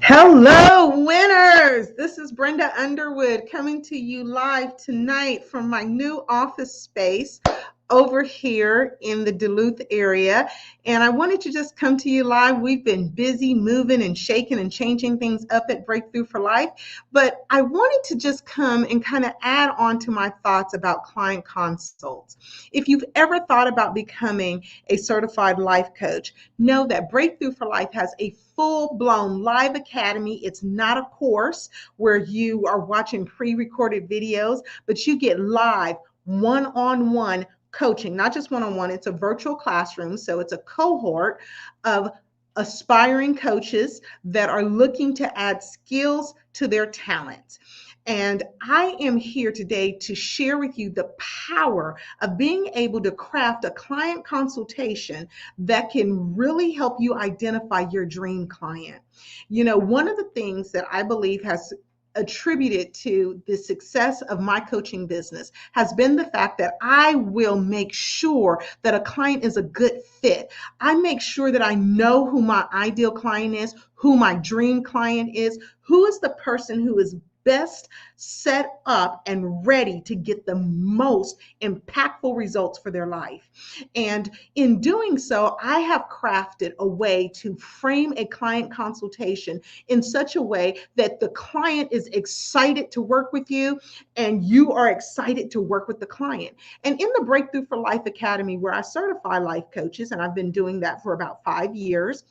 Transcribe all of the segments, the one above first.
Hello, winners! This is Brenda Underwood coming to you live tonight from my new office space over here in the Duluth area. And I wanted to just come to you live. We've been busy moving and shaking and changing things up at Breakthrough for Life, but I wanted to just come and kind of add on to my thoughts about client consults. If you've ever thought about becoming a certified life coach, know that Breakthrough for Life has a full-blown live academy. It's not a course where you are watching pre-recorded videos, but you get live one-on-one coaching, not just one-on-one. It's a virtual classroom, so it's a cohort of aspiring coaches that are looking to add skills to their talents. And I am here today to share with you the power of being able to craft a client consultation that can really help you identify your dream client. You know, one of the things that I believe has attributed to the success of my coaching business has been the fact that I will make sure that a client is a good fit. I make sure that I know who my ideal client is, who my dream client is, who is the person who is best set up and ready to get the most impactful results for their life. And in doing so, I have crafted a way to frame a client consultation in such a way that the client is excited to work with you and you are excited to work with the client. And in the Breakthrough for Life Academy, where I certify life coaches, and I've been doing that for about 5 years,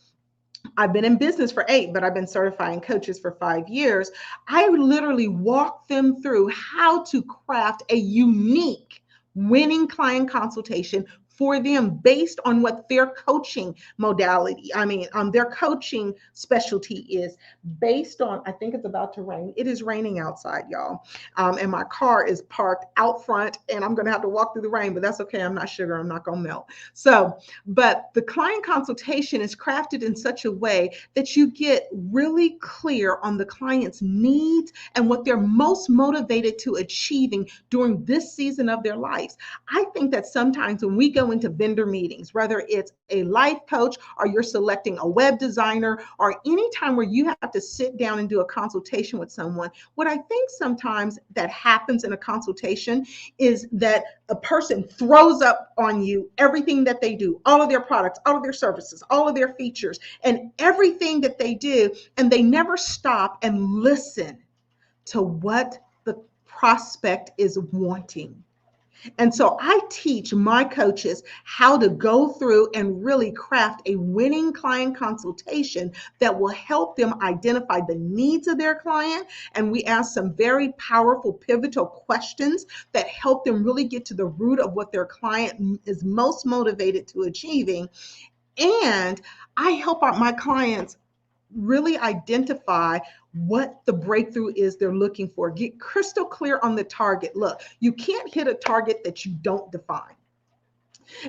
I've been in business for 8, but I've been certifying coaches for 5 years. I literally walk them through how to craft a unique winning client consultation for them based on what their coaching modality, their coaching specialty is based on. I think it's about to rain. It is raining outside, y'all. And my car is parked out front and I'm going to have to walk through the rain, but that's okay. I'm not sugar. I'm not going to melt. So, but the client consultation is crafted in such a way that you get really clear on the client's needs and what they're most motivated to achieving during this season of their lives. I think that sometimes when we go into vendor meetings, whether it's a life coach or you're selecting a web designer or any time where you have to sit down and do a consultation with someone, what I think sometimes that happens in a consultation is that a person throws up on you everything that they do, all of their products, all of their services, all of their features, and everything that they do, and they never stop and listen to what the prospect is wanting. And so I teach my coaches how to go through and really craft a winning client consultation that will help them identify the needs of their client. And we ask some very powerful, pivotal questions that help them really get to the root of what their client is most motivated to achieving. And I help out my clients really identify what the breakthrough is they're looking for. Get crystal clear on the target. Look, you can't hit a target that you don't define.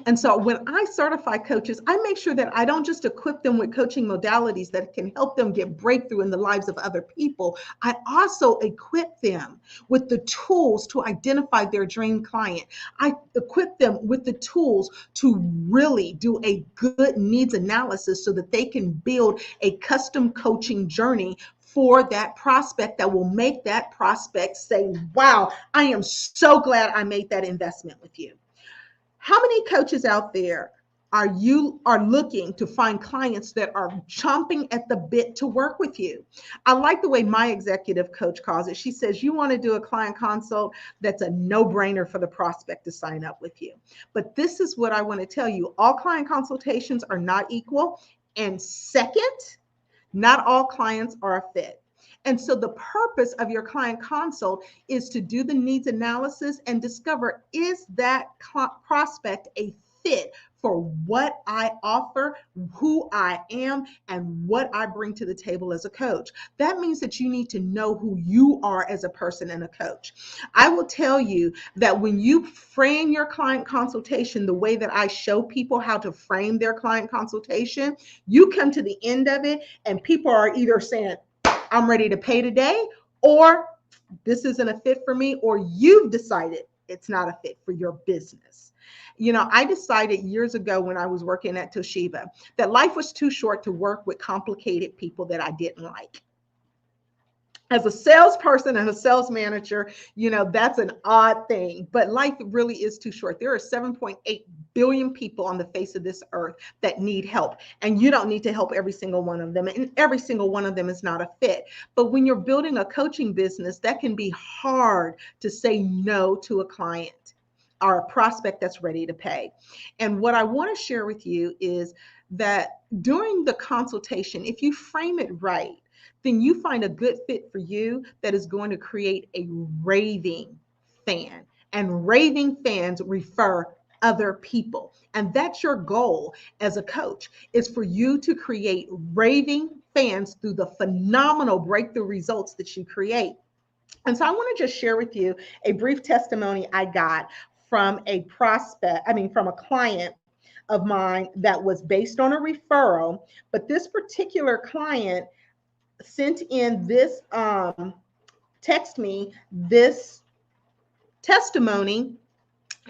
And so when I certify coaches, I make sure that I don't just equip them with coaching modalities that can help them get breakthrough in the lives of other people. I also equip them with the tools to identify their dream client. I equip them with the tools to really do a good needs analysis so that they can build a custom coaching journey for that prospect that will make that prospect say, wow, I am so glad I made that investment with you. How many coaches out there are looking to find clients that are chomping at the bit to work with you? I like the way my executive coach calls it. She says, you want to do a client consult that's a no-brainer for the prospect to sign up with you. But this is what I want to tell you. All client consultations are not equal. And second, not all clients are a fit. And so the purpose of your client consult is to do the needs analysis and discover, is that prospect a fit for what I offer, who I am, and what I bring to the table as a coach? That means that you need to know who you are as a person and a coach. I will tell you that when you frame your client consultation the way that I show people how to frame their client consultation, you come to the end of it and people are either saying, I'm ready to pay today, or this isn't a fit for me, or you've decided it's not a fit for your business. You know, I decided years ago when I was working at Toshiba that life was too short to work with complicated people that I didn't like. As a salesperson and a sales manager, that's an odd thing, but life really is too short. There are 7.8 billion people on the face of this earth that need help, and you don't need to help every single one of them, and every single one of them is not a fit. But when you're building a coaching business, that can be hard to say no to a client or a prospect that's ready to pay. And what I want to share with you is that during the consultation, if you frame it right, then you find a good fit for you that is going to create a raving fan. And raving fans refer other people. And that's your goal as a coach, is for you to create raving fans through the phenomenal breakthrough results that you create. And so I want to just share with you a brief testimony I got from from a client of mine that was based on a referral. But this particular client sent in this, text me this testimony,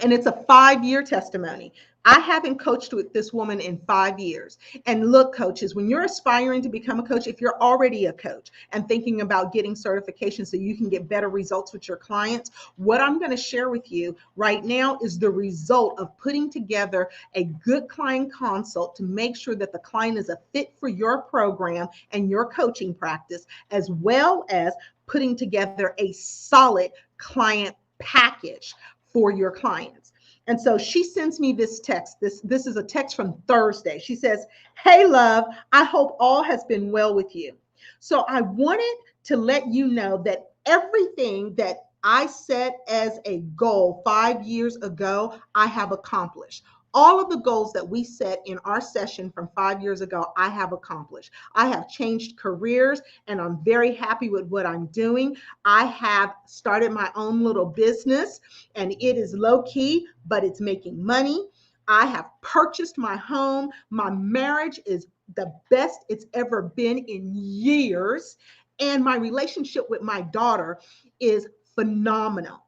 and it's a 5-year testimony. I haven't coached with this woman in 5 years. And look, coaches, when you're aspiring to become a coach, if you're already a coach and thinking about getting certification so you can get better results with your clients, what I'm going to share with you right now is the result of putting together a good client consult to make sure that the client is a fit for your program and your coaching practice, as well as putting together a solid client package for your clients. And so she sends me this text. This is a text from Thursday. She says, "Hey, love, I hope all has been well with you. So I wanted to let you know that everything that I set as a goal 5 years ago, I have accomplished. All of the goals that we set in our session from 5 years ago, I have accomplished. I have changed careers, and I'm very happy with what I'm doing. I have started my own little business, and it is low key, but it's making money. I have purchased my home. My marriage is the best it's ever been in years. And my relationship with my daughter is phenomenal."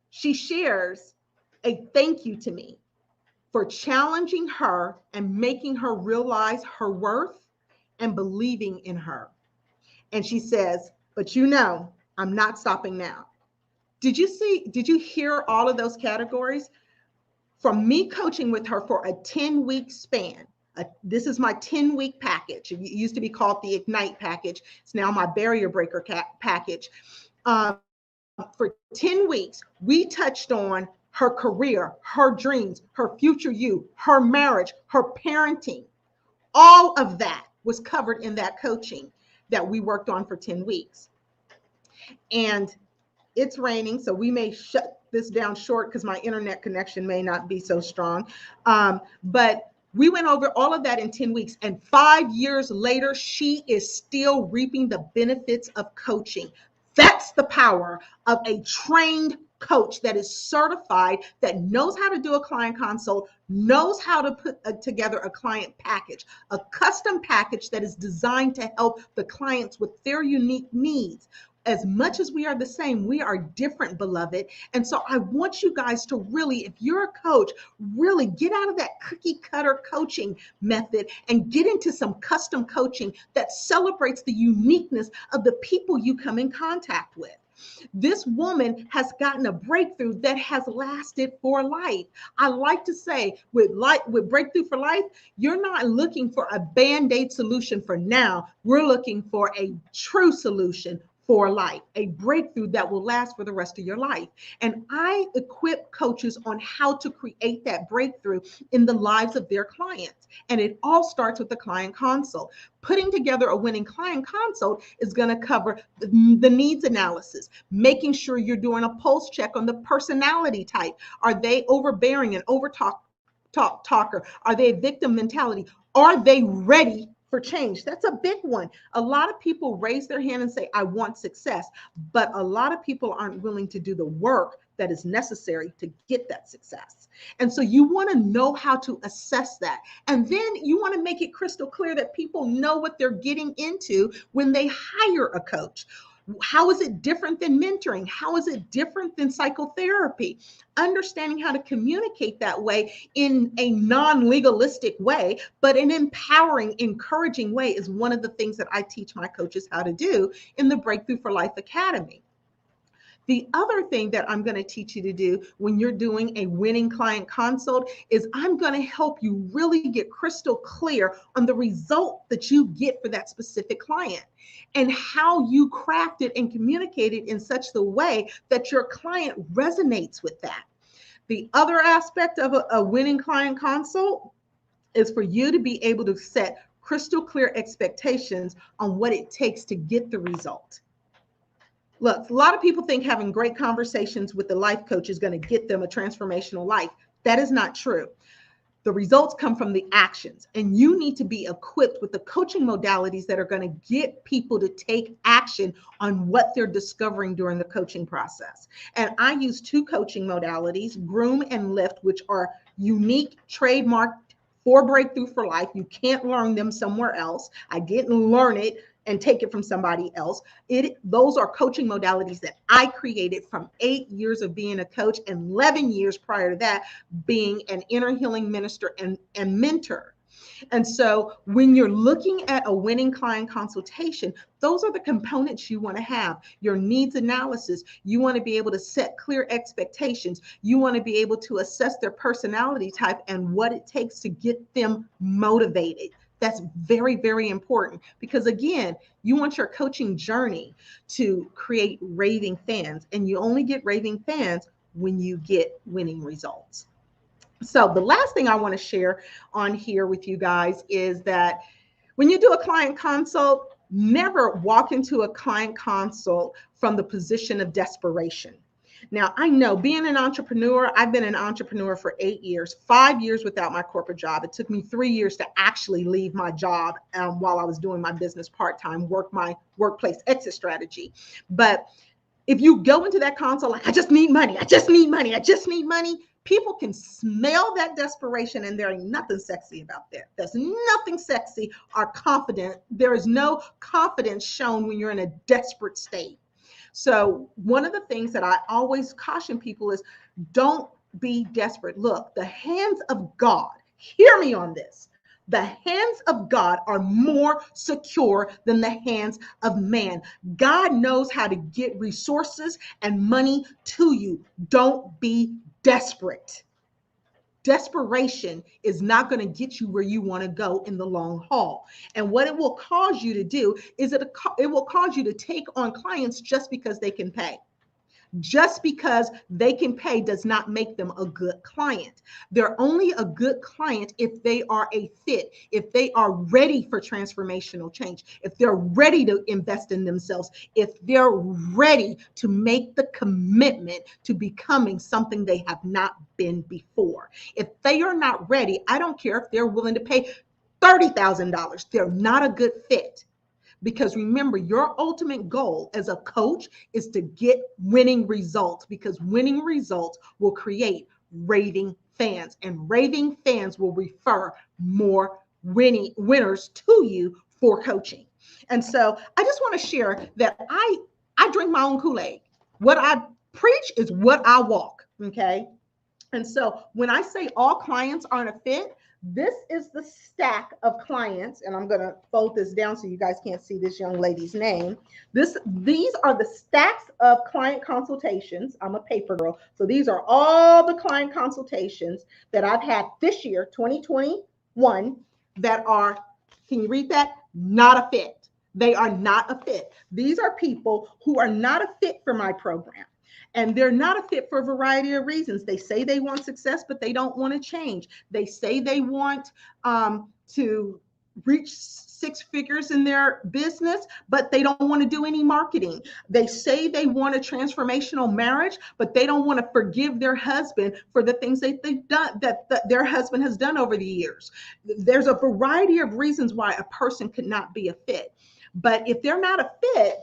She shares a thank you to me for challenging her and making her realize her worth and believing in her. And she says, "But I'm not stopping now." Did you hear all of those categories? From me coaching with her for a 10-week span. This is my 10-week package. It used to be called the Ignite package. It's now my Barrier Breaker package. For 10 weeks, we touched on her career, her dreams, her future you, her marriage, her parenting. All of that was covered in that coaching that we worked on for 10 weeks. And it's raining, so we may shut this down short because my internet connection may not be so strong. But we went over all of that in 10 weeks. And 5 years later, she is still reaping the benefits of coaching. That's the power of a trained coach that is certified, that knows how to do a client consult, knows how to put together a client package, a custom package that is designed to help the clients with their unique needs. As much as we are the same, we are different, beloved. And so I want you guys to really, if you're a coach, really get out of that cookie cutter coaching method and get into some custom coaching that celebrates the uniqueness of the people you come in contact with. This woman has gotten a breakthrough that has lasted for life. I like to say with Breakthrough for Life, you're not looking for a Band-Aid solution for now. We're looking for a true solution for life, a breakthrough that will last for the rest of your life. And I equip coaches on how to create that breakthrough in the lives of their clients. And it all starts with the client consult. Putting together a winning client consult is going to cover the needs analysis, making sure you're doing a pulse check on the personality type. Are they overbearing and talker? Are they a victim mentality? Are they ready for change? That's a big one. A lot of people raise their hand and say, "I want success," but a lot of people aren't willing to do the work that is necessary to get that success. And so you want to know how to assess that. And then you want to make it crystal clear that people know what they're getting into when they hire a coach. How is it different than mentoring? How is it different than psychotherapy? Understanding how to communicate that way in a non-legalistic way, but an empowering, encouraging way is one of the things that I teach my coaches how to do in the Breakthrough for Life Academy. The other thing that I'm going to teach you to do when you're doing a winning client consult is I'm going to help you really get crystal clear on the result that you get for that specific client and how you craft it and communicate it in such the way that your client resonates with that. The other aspect of a winning client consult is for you to be able to set crystal clear expectations on what it takes to get the result. Look, a lot of people think having great conversations with the life coach is going to get them a transformational life. That is not true. The results come from the actions, and you need to be equipped with the coaching modalities that are going to get people to take action on what they're discovering during the coaching process. And I use two coaching modalities, Groom and Lift, which are unique, trademarked for Breakthrough for Life. You can't learn them somewhere else. I didn't learn it and take it from somebody else. Those are coaching modalities that I created from 8 years of being a coach and 11 years prior to that being an inner healing minister and mentor. And so when you're looking at a winning client consultation, those are the components you want to have. Your needs analysis. You want to be able to set clear expectations. You want to be able to assess their personality type and what it takes to get them motivated. That's very, very important because, again, you want your coaching journey to create raving fans, and you only get raving fans when you get winning results. So the last thing I want to share on here with you guys is that when you do a client consult, never walk into a client consult from the position of desperation. Now, I know being an entrepreneur, I've been an entrepreneur for 8 years, 5 years without my corporate job. It took me 3 years to actually leave my job while I was doing my business part-time, my workplace exit strategy. But if you go into that consult like, I just need money, I just need money, I just need money, people can smell that desperation, and there ain't nothing sexy about that. There's nothing sexy or confident. There is no confidence shown when you're in a desperate state. So one of the things that I always caution people is don't be desperate. Look, the hands of God, hear me on this. The hands of God are more secure than the hands of man. God knows how to get resources and money to you. Don't be desperate. Desperation is not going to get you where you want to go in the long haul. And what it will cause you to do is it will cause you to take on clients just because they can pay. Just because they can pay does not make them a good client. They're only a good client if they are a fit, if they are ready for transformational change, if they're ready to invest in themselves, if they're ready to make the commitment to becoming something they have not been before. If they are not ready, I don't care if they're willing to pay $30,000, they're not a good fit. Because remember, your ultimate goal as a coach is to get winning results, because winning results will create raving fans, and raving fans will refer more winners to you for coaching. And so I just want to share that I drink my own Kool-Aid. What I preach is what I walk. Okay. And so when I say all clients aren't a fit, this is the stack of clients, and I'm going to fold this down so you guys can't see this young lady's name. These are the stacks of client consultations. I'm a paper girl. So these are all the client consultations that I've had this year, 2021, that are, can you read that? Not a fit. They are not a fit. These are people who are not a fit for my program. And they're not a fit for a variety of reasons. They say they want success, but they don't want to change. They say they want to reach 6 figures in their business, but they don't want to do any marketing. They say they want a transformational marriage, but they don't want to forgive their husband for the things that they've done, that their husband has done over the years. There's a variety of reasons why a person could not be a fit. But if they're not a fit,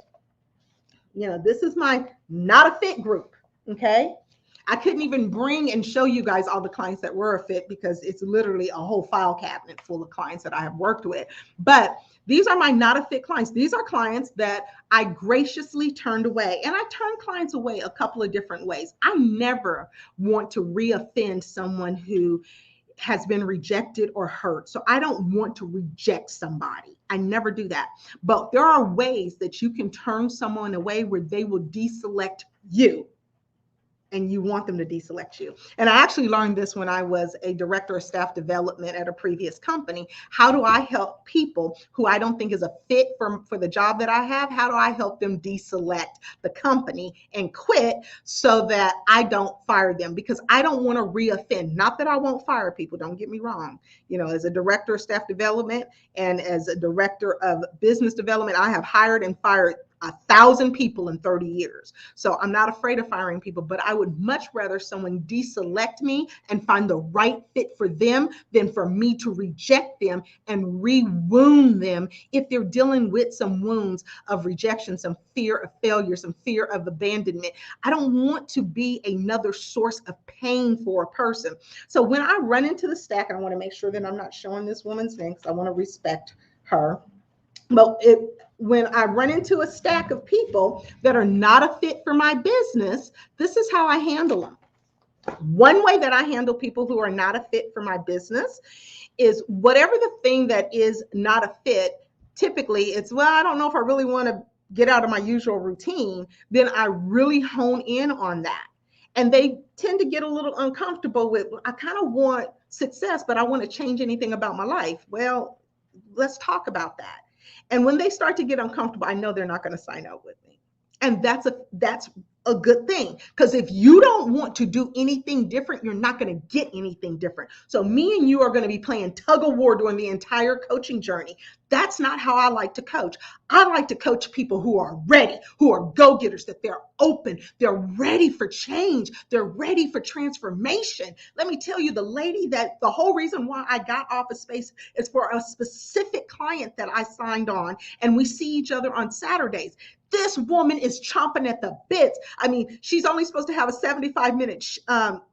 this is my not a fit group. Okay. I couldn't even bring and show you guys all the clients that were a fit because it's literally a whole file cabinet full of clients that I have worked with. But these are my not a fit clients. These are clients that I graciously turned away. And I turn clients away a couple of different ways. I never want to reoffend someone who has been rejected or hurt. So I don't want to reject somebody. I never do that. But there are ways that you can turn someone away where they will deselect you, and you want them to deselect you. And I actually learned this when I was a director of staff development at a previous company. How do I help people who I don't think is a fit for the job that I have? How do I help them deselect the company and quit so that I don't fire them? Because I don't want to reoffend. Not that I won't fire people, don't get me wrong. You know, as a director of staff development and as a director of business development, I have hired and fired 1,000 people in 30 years. So I'm not afraid of firing people, but I would much rather someone deselect me and find the right fit for them than for me to reject them and re-wound them if they're dealing with some wounds of rejection, some fear of failure, some fear of abandonment. I don't want to be another source of pain for a person. So when I run into the stack, and I want to make sure that I'm not showing this woman's name because I want to respect her. But when I run into a stack of people that are not a fit for my business, this is how I handle them. One way that I handle people who are not a fit for my business is whatever the thing that is not a fit, typically it's, well, I don't know if I really want to get out of my usual routine, then I really hone in on that. And they tend to get a little uncomfortable with, I kind of want success, but I want to change anything about my life. Well, let's talk about that. And when they start to get uncomfortable, I know they're not going to sign up with me. And that's a good thing, because if you don't want to do anything different, you're not going to get anything different. So me and you are going to be playing tug of war during the entire coaching journey. That's not how I like to coach. I like to coach people who are ready, who are go-getters, that they're open, they're ready for change, they're ready for transformation. Let me tell you, the lady that the whole reason why I got Office Space is for a specific client that I signed on, and we see each other on Saturdays. This woman is chomping at the bits. I mean, she's only supposed to have a 75-minute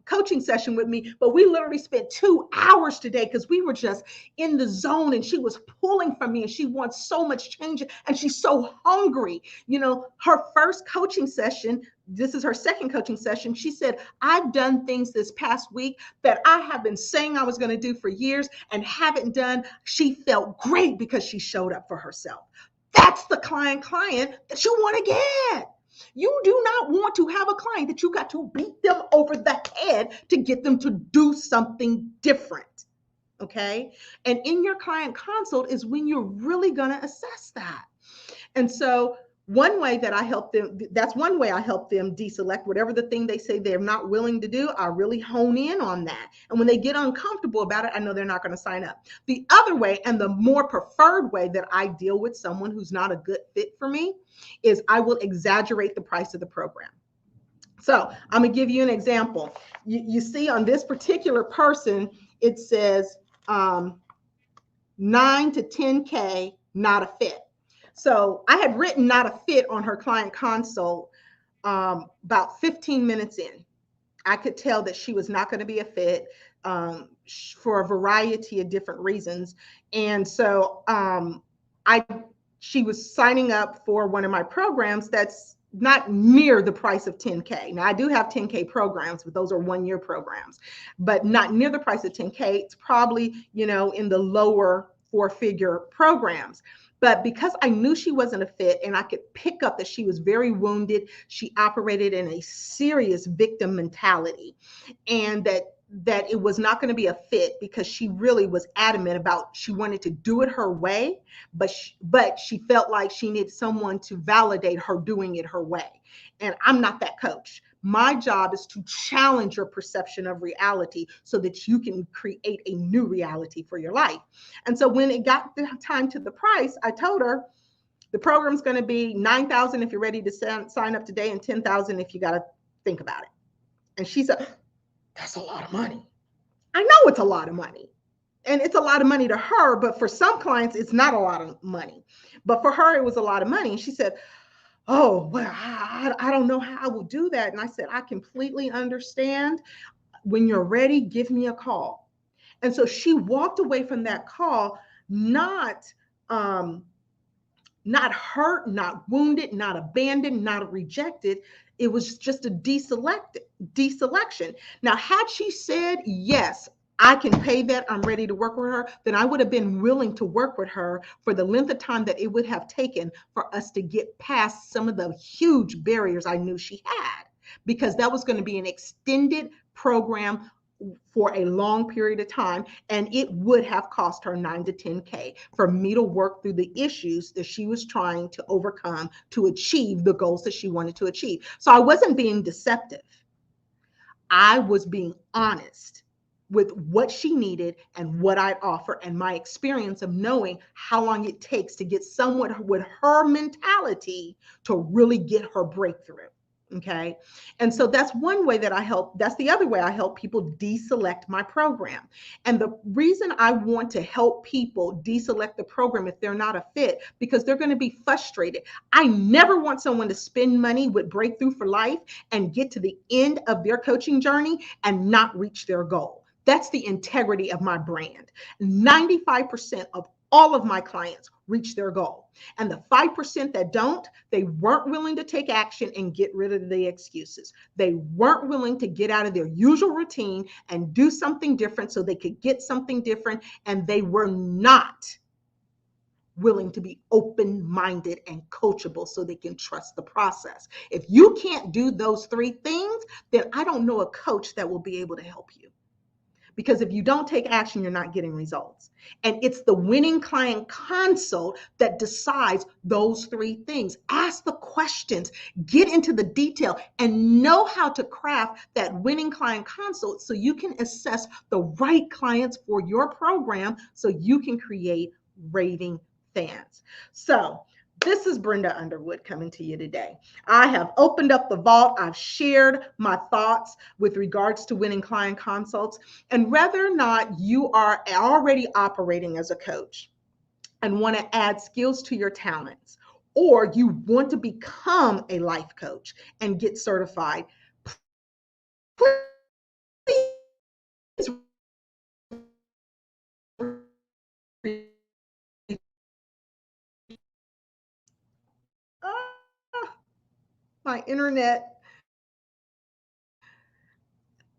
coaching session with me, but we literally spent 2 hours today because we were just in the zone, and she was pulling from me, and she wants so much change, and she's so hungry. You know, her first coaching session, this is her second coaching session. She said, I've done things this past week that I have been saying I was going to do for years and haven't done. She felt great because she showed up for herself. That's the client that you want to get. You do not want to have a client that you got to beat them over the head to get them to do something different. Okay. And in your client consult is when you're really going to assess that. And so one way that I help them, that's one way I help them deselect whatever the thing they say they're not willing to do. I really hone in on that. And when they get uncomfortable about it, I know they're not going to sign up. The other way, and the more preferred way that I deal with someone who's not a good fit for me, is I will exaggerate the price of the program. So I'm going to give you an example. You see on this particular person, it says 9 to 10K, not a fit. So I had written not a fit on her client consult about 15 minutes in. I could tell that she was not going to be a fit for a variety of different reasons. And so she was signing up for one of my programs that's not near the price of 10K. Now I do have 10K programs, but those are 1-year programs, but not near the price of 10K. It's probably, in the lower 4-figure programs. But because I knew she wasn't a fit, and I could pick up that she was very wounded, she operated in a serious victim mentality, and that it was not going to be a fit because she really was adamant about, she wanted to do it her way, but she felt like she needed someone to validate her doing it her way. And I'm not that coach. My job is to challenge your perception of reality so that you can create a new reality for your life. And so when it got the time to the price, I told her the program's going to be $9,000 if you're ready to sign up today, and $10,000 if you got to think about it. And she said, that's a lot of money. I know it's a lot of money. And it's a lot of money to her, but for some clients, it's not a lot of money. But for her, it was a lot of money. And she said, oh, well, I don't know how I will do that. And I said, I completely understand. When you're ready, give me a call. And so she walked away from that call, not um, not hurt, not wounded, not abandoned, not rejected. It was just a deselection. Now, had she said, yes, I can pay that, I'm ready to work with her, then I would have been willing to work with her for the length of time that it would have taken for us to get past some of the huge barriers I knew she had, because that was going to be an extended program for a long period of time, and it would have cost her 9 to 10K for me to work through the issues that she was trying to overcome to achieve the goals that she wanted to achieve. So I wasn't being deceptive. I was being honest with what she needed and what I'd offer, and my experience of knowing how long it takes to get someone with her mentality to really get her breakthrough. Okay. And so that's one way that I help. That's the other way I help people deselect my program. And the reason I want to help people deselect the program if they're not a fit, because they're going to be frustrated. I never want someone to spend money with Breakthrough for Life and get to the end of their coaching journey and not reach their goal. That's the integrity of my brand. 95% of all of my clients reach their goal. And the 5% that don't, they weren't willing to take action and get rid of the excuses. They weren't willing to get out of their usual routine and do something different so they could get something different. And they were not willing to be open-minded and coachable so they can trust the process. If you can't do those three things, then I don't know a coach that will be able to help you. Because if you don't take action, you're not getting results. And it's the winning client consult that decides those three things. Ask the questions, get into the detail, and know how to craft that winning client consult so you can assess the right clients for your program so you can create raving fans. So this is Brenda Underwood coming to you today. I have opened up the vault. I've shared my thoughts with regards to winning client consults. And whether or not you are already operating as a coach and want to add skills to your talents, or you want to become a life coach and get certified, please my internet.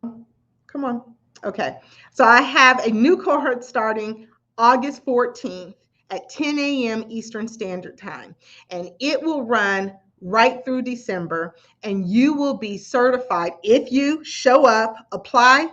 Come on. Okay. So I have a new cohort starting August 14th at 10 a.m. Eastern Standard Time, and it will run right through December, and you will be certified if you show up, apply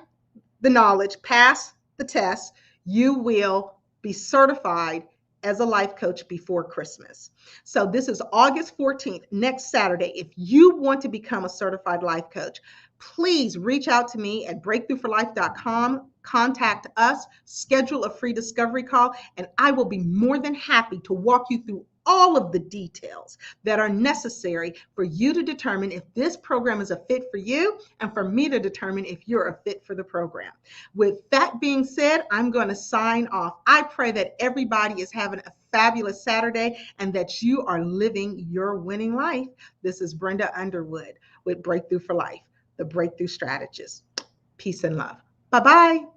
the knowledge, pass the test, you will be certified as a life coach before Christmas. So this is August 14th, next Saturday. If you want to become a certified life coach, please reach out to me at breakthroughforlife.com. Contact us, schedule a free discovery call, and I will be more than happy to walk you through all of the details that are necessary for you to determine if this program is a fit for you and for me to determine if you're a fit for the program. With that being said, I'm going to sign off. I pray that everybody is having a fabulous Saturday and that you are living your winning life. This is Brenda Underwood with Breakthrough for Life, the Breakthrough Strategist. Peace and love. Bye-bye.